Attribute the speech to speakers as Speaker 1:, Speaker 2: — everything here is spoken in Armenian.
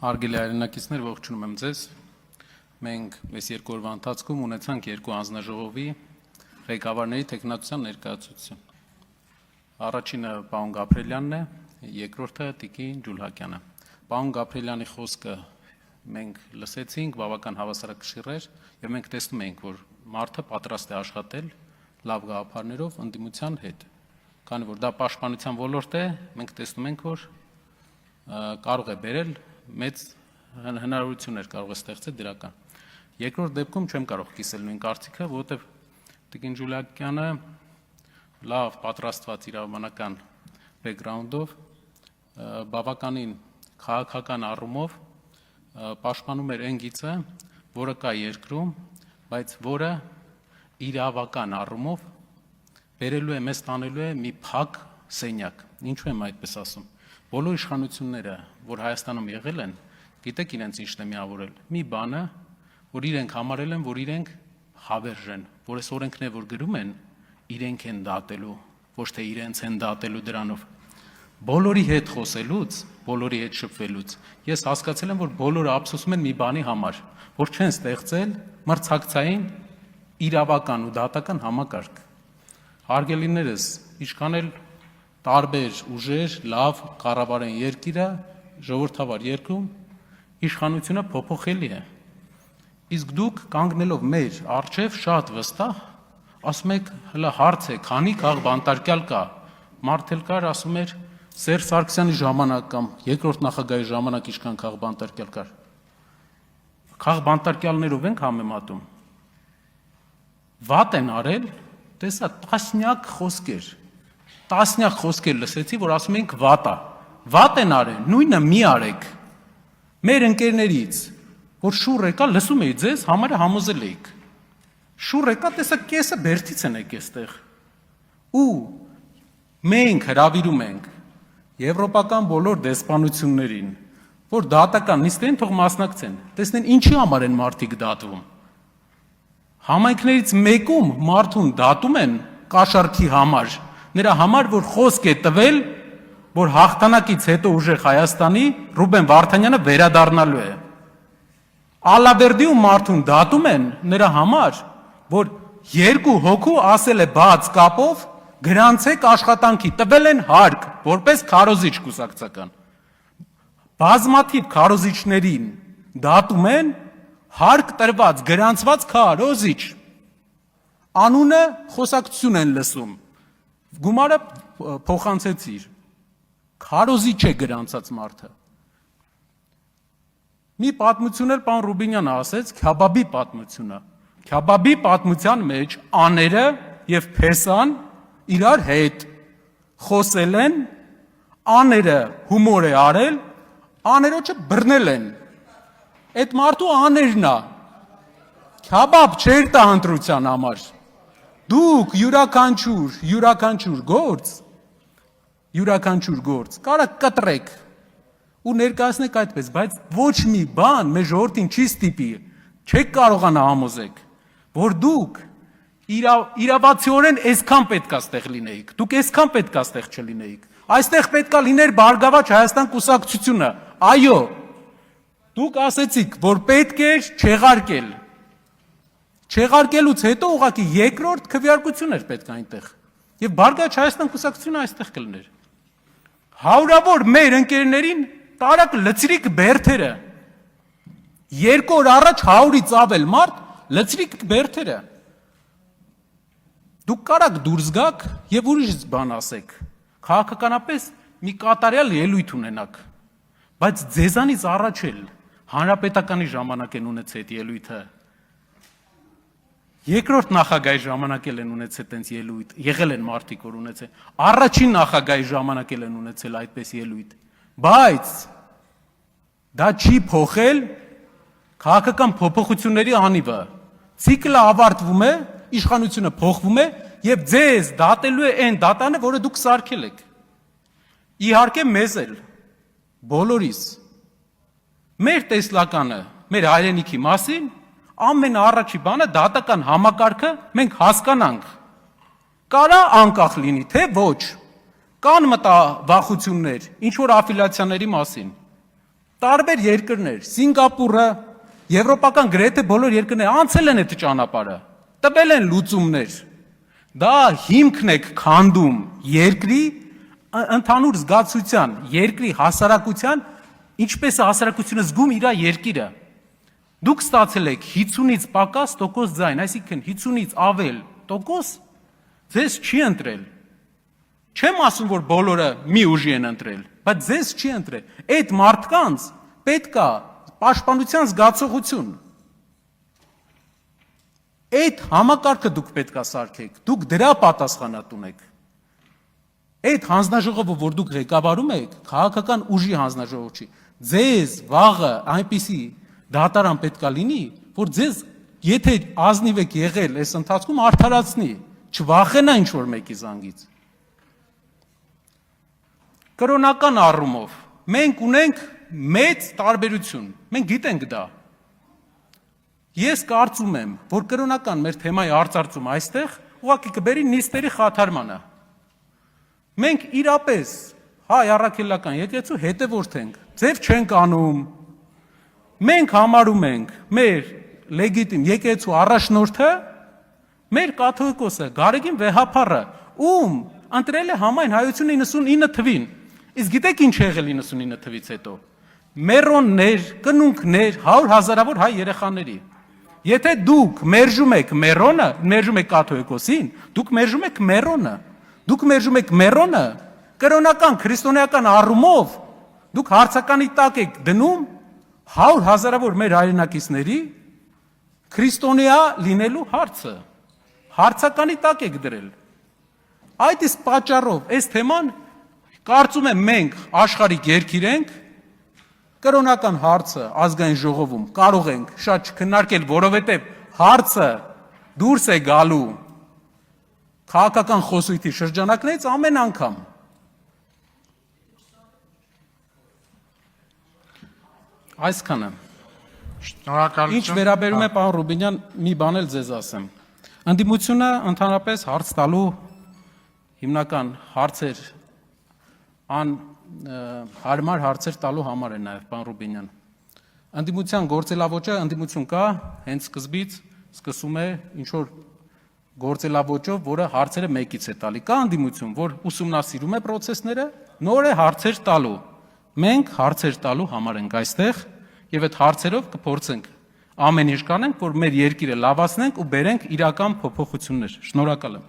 Speaker 1: Հարգելի հայրենակիցներ, ողջունում եմ ձեզ։ Մենք այս երկու օրվա ընթացքում ունեցանք երկու անձնաժողովի ղեկավարների տեխնատության ներկայացուցիչ։ Առաջինը պարոն Գաբրելյանն է, երկրորդը Տիկին Ջուլհակյանը։ Պարոն Գաբրելյանի խոսքը մենք լսեցինք, բավական հավասարակշիռ էր, եւ մենք տեսնում ենք, որ մարդը պատրաստ է աշխատել լավ գաղափարներով ընդդիմության հետ։ Քանի որ դա պաշտպանության ոլորտ է, մենք տեսնում ենք, որ կարող է բերել մեծ հնարավորություններ կարող է ստեղծել դրական։ Երկրորդ դեպքում չեմ կարող կիսել նույն կարծիքը, որովհետև Տիկին Ջուլհակյանը լավ պատրաստված իրավաբանական բեքգրաունդով, բավականին քաղաքական առումով պաշտպանում էր այն գիծը, որը կա երկրում, բայց որը իրավական առումով բերելու է մեզ տանելու է մի փակ սենյակ։ Ինչու եմ այդպես ասում։ Բոլոր իշխանությունները, որ Հայաստանում եղել են, գիտեք իրենց ինչն է միավորել։ Մի բանը, որ իրենք համարել են, որ իրենք հավերժ են, որ այս օրենքն է, որ գրում են, իրենք են դատելու, ոչ թե իրենց են դատելու դրանով։ Բոլորի հետ խոսելուց, բոլորի հետ շփվելուց, ես հասկացել եմ, որ բոլորը ափսոսում են մի բանի համար, որ չեն ստեղծել մրցակցային իրավական ու դատական համակարգ։ Հարգելիներս, ինչքան էլ տարբեր ուժեր, լավ կառավարեն երկիրը, ժողովրդավար երկրում, իշխանությունը փոփոխելի է։ Իսկ դուք կանգնելով մեր առջև շատ վստահ, ասում եք, հլա հարց է, քանի քաղբանտարկյալ կա։ Մարդ էլ կար, ասում էր, Սերժ Սարգսյանի ժամանակ կամ երկրորդ նախագահի ժամանակ ինչքան քաղբանտարկյալ կար։ Քաղբանտարկյալներով ենք համեմատում։ Վատ են արել, տեսա տասնյակ խոսքեր լսեցի, որ ասում ենք վատ են արել, նույնը մի արեք։ Մեր ընկերներից, որ շուռ եկա, լսում էի ձեզ, համարը համոզել էիք։ Շուռ եկա, տեսա կեսը բերդից են եք էստեղ։ Ու մենք հրավիրում ենք եվրոպական բոլոր դեսպանություններին, որ դատական նիստերին թող մասնակցեն, տեսնեն ինչի համար են մարդիկ դատվում։ Համայնքներից մեկում մարդուն դատում են կաշառքի համար, նրա համար, որ խոսք է տվել, որ հաղթանակից հետո ուժեղ Հայաստանի Ռուբեն Վարդանյանը վերադառնալու է։ Ալավերդիում մարդուն դատում են նրա համար, որ երկու հոգու ասել է բաց կապով գրանցեք աշխատանքի, տվել են հարկ, որպես քարոզիչ կուսակցական։ Բազմաթիվ քարոզիչներին դատում են հարկ տրված, գրանցված քարոզիչ։ Անունը խոսակցություն են լսում։ Գումարը փոխանցեցիր։ Քարոզիչ է գրանցած մարդը։ Մի պատմություն էլ պարոն Ռուբինյանը ասեց, քյաբաբի պատմությունը։ Քյաբաբի պատմության մեջ աները եւ փեսան իրար հետ խոսել են, աները հումոր է արել, աներոջը բռնել են։ Այդ մարդու աներն է։ Քյաբաբ չէր տա ընտրության համար։ Դուք յուրաքանչյուր գործ կարա կտրեք ու ներկայացնեք այդպես, բայց ոչ մի բան մեր ժողովրդին չի ստիպի, չեք կարողանա համոզեք, որ դուք իրավացիորեն այսքան պետքա ստեղ լինեիք, դուք այսքան պետքա ստեղ չլինեիք, այստեղ պետքա լիներ Բարգավաճ Հայաստան կուսակցությունը, այո, դուք ասեցիք, որ պետք էր չեղարկել, չեղարկելուց հետո ուղղակի երկրորդ քվեարկություն էր պետք այնտեղ, եւ Բարգավաճ Հայաստան կուսակցությունը այստեղ կլներ, հարյուրավոր մեր ընկերներին տարակ լծրիկ բերթերը, երկու օր առաջ 100-ից ավել մարդ լծրիկ բերթերը, դուք կարաք դուրս գաք եւ ուրիշ բան ասեք, քաղաքականապես մի կատարյալ ելույթ ունենաք, բայց ձեզանից առաջ էլ հանրապետականի ժամանակ են ունեցել այդ ելույթը, երկրորդ նախագահի ժամանակ են ունեցել այդպես ելույթ, եղել են մարդիկ, որ ունեցել, առաջին նախագահի ժամանակ են ունեցել այդպես ելույթ, բայց դա չի փոխել քաղաքական փոփոխությունների անիվը, ցիկլը ավարտվում է, իշխանությունը փոխվում է եւ ձեզ դատելու է այն դատանը, որը դուք սարքել եք։ Իհարկե մեզ էլ, բոլորիս։ Մեր տեսլականը, մեր հայրենիքի մասին, ամենաառաջի բանը դատական համակարգը մենք հասկանանք։ Կարա անկախ լինի, թե ոչ։ Կան մտավախություններ, ինչ որ աֆիլիացիաների մասին։ տարբեր երկրներ, Սինգապուրը, եվրոպական գրեթե բոլոր երկրները անցել են այդ ճանապարհը, տվել են լուծումներ։ Դա հիմքն է քանդում երկրի ընդհանուր զգացության, երկրի հասարակության, ինչպես է հասարակությունը զգում իր երկիրը։ Դուք ստացել եք 50-ից պակաս տոկոս ձայն, այսինքն 50-ից ավել տոկոս ձեզ չի ընտրել։ Չեմ ասում, որ բոլորը մի ուժի են ընտրել, բայց ձեզ չի ընտրել։ Այդ մարդկանց պետք է պաշտպանության զգացողություն։ Այդ համակարգը դուք պետք է սարքեք, դուք դրա պատասխանատուն եք։ Այդ հանձնաժողովը, որ դուք ղեկավարում եք, քաղաքական ուժի հանձնաժողով չի։ Ձեզ վաղը այնպիսի դատարան պետք է լինի, որ ձեզ եթե ազնիվ եք եղել այս ընթացքում արդարացնի, չվախենա ինչ-որ մեկի զանգից։ Կրոնական առումով մենք ունենք մեծ տարբերություն, մենք գիտենք դա։ Ես կարծում եմ, որ կրոնական մեր թեմայի արծարծումը այստեղ ուղղակի կբերի նիստերի խաթարմանը։ Մենք իրապես հայ առաքելական եկեղեցու հետևորդ ենք, ձև չենք անում։ Մենք համարում ենք մեր լեգիտիմ եկեղեցու առաջնորդը մեր կաթողիկոսը Գարեգին Վեհափառը, ում ընտրել է համայն հայությունը 99 թվին։ Իսկ գիտեք ինչ եղել 99 թվից հետո։ Մերոններ, կնունքներ, 100 հազարավոր հայ երեխաների։ Եթե դուք մերժում եք մերոնը, մերժում եք կաթողիկոսին, դուք մերժում եք մերոնը։ Դուք մերժում եք մերոնը, կրոնական, քրիստոնեական առումով դուք հարցականի տակ եք դնում 100 հազարավոր մեր հայրենակիցների քրիստոնեա լինելու հարցը։ Հարցականի տակ եք դրել։ Այդ իսկ պատճառով այս թեման կարծում եմ մենք աշխարհիկ երկիր ենք, կրոնական հարցը ազգային ժողովում կարող ենք շատ չքննարկել, որովհետև հարցը դուրս է գալու քաղաքական խոսույթի շրջանակներից ամեն անգամ։ Այսքանը։
Speaker 2: Շնորհակալություն։
Speaker 1: Ինչ վերաբերում է պարոն Ռուբինյան, մի բան էլ ձեզ ասեմ։ Ընդդիմությունը ընդհանրապես հարց տալու հիմնական հարցեր հարմար հարցեր տալու համար է նաև պարոն Ռուբինյան։ Ընդդիմության գործելավոճը ընդդիմություն կա, հենց սկզբից սկսում է ինչ որ գործելավոճով, որը հարցերը մեկից է տալի։ Կա ընդդիմություն, որ ուսումնասիրում է process-ները, նոր է հարցեր տալու։ Մենք հարցեր տալու համար ենք այստեղ եւ այդ հարցերով կփորձենք ամեն ինչ կանենք, որ մեր երկիրը լավացնենք ու բերենք իրական փոփոխություններ։ Շնորհակալ եմ։